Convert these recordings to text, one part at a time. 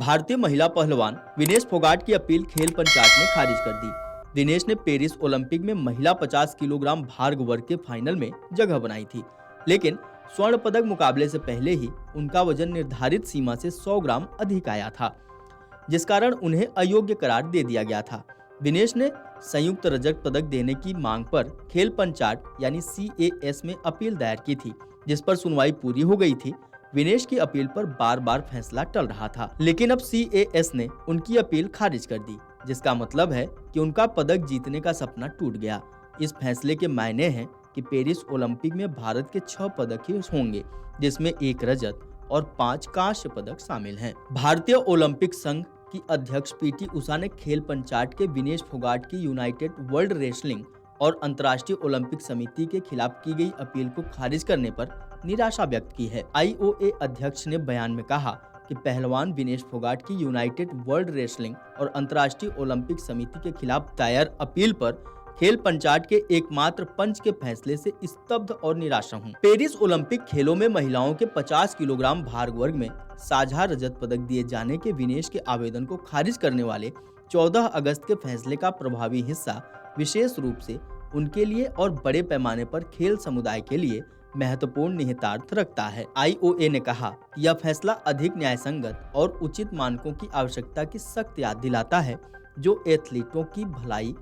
भारतीय महिला पहलवान विनेश फोगाट की अपील खेल पंचायत ने खारिज कर दी। विनेश ने पेरिस ओलंपिक में महिला 50 किलोग्राम भार वर्ग के फाइनल में जगह बनाई थी, लेकिन स्वर्ण पदक मुकाबले से पहले ही उनका वजन निर्धारित सीमा से 100 ग्राम अधिक आया था, जिस कारण उन्हें अयोग्य करार दे दिया गया था। विनेश ने संयुक्त रजत पदक देने की मांग पर खेल पंचायत यानी CAS में अपील दायर की थी, जिस पर सुनवाई पूरी हो गई थी। विनेश की अपील पर बार बार फैसला टल रहा था, लेकिन अब CAS ने उनकी अपील खारिज कर दी, जिसका मतलब है कि उनका पदक जीतने का सपना टूट गया। इस फैसले के मायने हैं कि पेरिस ओलंपिक में भारत के 6 पदक ही होंगे, जिसमें 1 रजत और 5 कांस्य पदक शामिल हैं। भारतीय ओलंपिक संघ की अध्यक्ष PT उषा ने खेल पंचायत के विनेश फोगाट की यूनाइटेड वर्ल्ड रेसलिंग और अंतर्राष्ट्रीय ओलंपिक समिति के खिलाफ की गई अपील को खारिज करने पर निराशा व्यक्त की है। IOA अध्यक्ष ने बयान में कहा कि पहलवान विनेश फोगाट की यूनाइटेड वर्ल्ड रेसलिंग और अंतर्राष्ट्रीय ओलंपिक समिति के खिलाफ दायर अपील पर खेल पंचायत के एकमात्र पंच के फैसले से स्तब्ध और निराशा हूं। पेरिस ओलंपिक खेलों में महिलाओं के 50 किलोग्राम भार वर्ग में साझा रजत पदक दिए जाने के विनेश के आवेदन को खारिज करने वाले 14 अगस्त के फैसले का प्रभावी हिस्सा विशेष रूप से उनके लिए और बड़े पैमाने पर खेल समुदाय के लिए महत्वपूर्ण निहितार्थ रखता है। IOA ने कहा कि यह फैसला अधिक न्यायसंगत और उचित मानकों की आवश्यकता की सख्त याद दिलाता है, जो एथलीटों की भलाई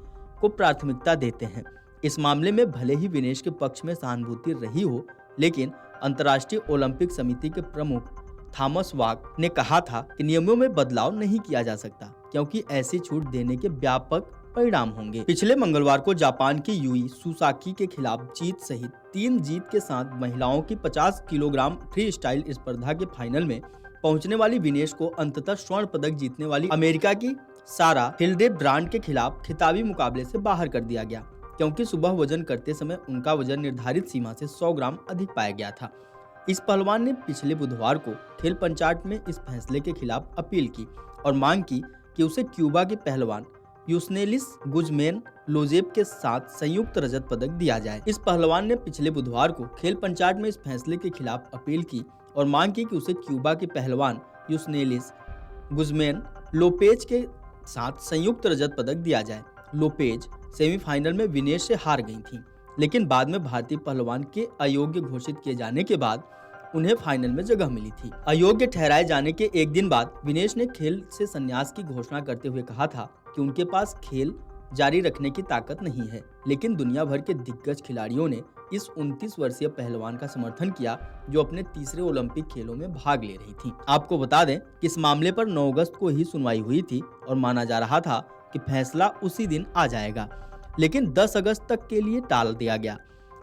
को प्राथमिकता देते हैं। इस मामले में भले ही विनेश के पक्ष में सहानुभूति रही हो, लेकिन अंतर्राष्ट्रीय ओलंपिक समिति के प्रमुख थॉमस वाक ने कहा था कि नियमों में बदलाव नहीं किया जा सकता, क्योंकि ऐसी छूट देने के व्यापक परिणाम होंगे। पिछले मंगलवार को जापान की यूई सुसाकी के खिलाफ जीत सहित 3 जीत के साथ महिलाओं की 50 किलोग्राम फ्री स्टाइल स्पर्धा के फाइनल में पहुंचने वाली विनेश को अंततः स्वर्ण पदक जीतने वाली अमेरिका की सारा हिल्डेब्रांड के खिलाफ खिताबी मुकाबले से बाहर कर दिया गया, क्योंकि सुबह वजन करते समय उनका वजन निर्धारित सीमा से 100 ग्राम अधिक पाया गया था। इस पहलवान ने पिछले बुधवार को खेल पंचायत में इस फैसले के खिलाफ अपील की और मांग की कि उसे क्यूबा के पहलवान यूस्नेलिस गुजमेन लोजेब के साथ संयुक्त रजत पदक दिया जाए। इस पहलवान ने पिछले बुधवार को खेल पंचायत में इस फैसले के खिलाफ अपील की और मांग की कि उसे क्यूबा के पहलवान यूस्नेलिस गुजमेन लोपेज के साथ संयुक्त रजत पदक दिया जाए। लोपेज सेमीफाइनल में विनेश से हार गई थी, लेकिन बाद में भारतीय पहलवान के अयोग्य घोषित किए जाने के बाद उन्हें फाइनल में जगह मिली थी। अयोग्य ठहराए जाने के एक दिन बाद विनेश ने खेल से संन्यास की घोषणा करते हुए कहा था कि उनके पास खेल जारी रखने की ताकत नहीं है, लेकिन दुनिया भर के दिग्गज खिलाड़ियों ने इस 29 वर्षीय पहलवान का समर्थन किया, जो अपने तीसरे ओलंपिक खेलों में भाग ले रही थी। आपको बता दें कि इस मामले पर 9 अगस्त को ही सुनवाई हुई थी और माना जा रहा था कि फैसला उसी दिन आ जाएगा, लेकिन 10 अगस्त तक के लिए टाल दिया गया।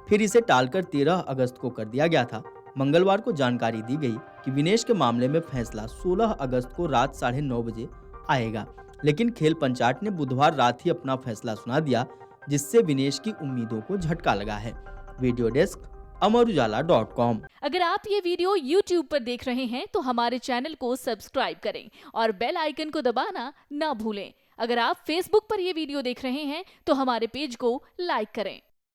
फिर इसे टालकर 13 अगस्त को कर दिया गया था। मंगलवार को जानकारी दी गई कि विनेश के मामले में फैसला 16 अगस्त को रात 9:30 बजे आएगा, लेकिन खेल पंचायत ने बुधवार रात ही अपना फैसला सुना दिया, जिससे विनेश की उम्मीदों को झटका लगा है। Video desk Amar Ujala dot com. अगर आप ये वीडियो YouTube पर देख रहे हैं तो हमारे चैनल को सब्सक्राइब करें और बेल आइकन को दबाना ना भूलें। अगर आप Facebook पर ये वीडियो देख रहे हैं तो हमारे पेज को लाइक करें।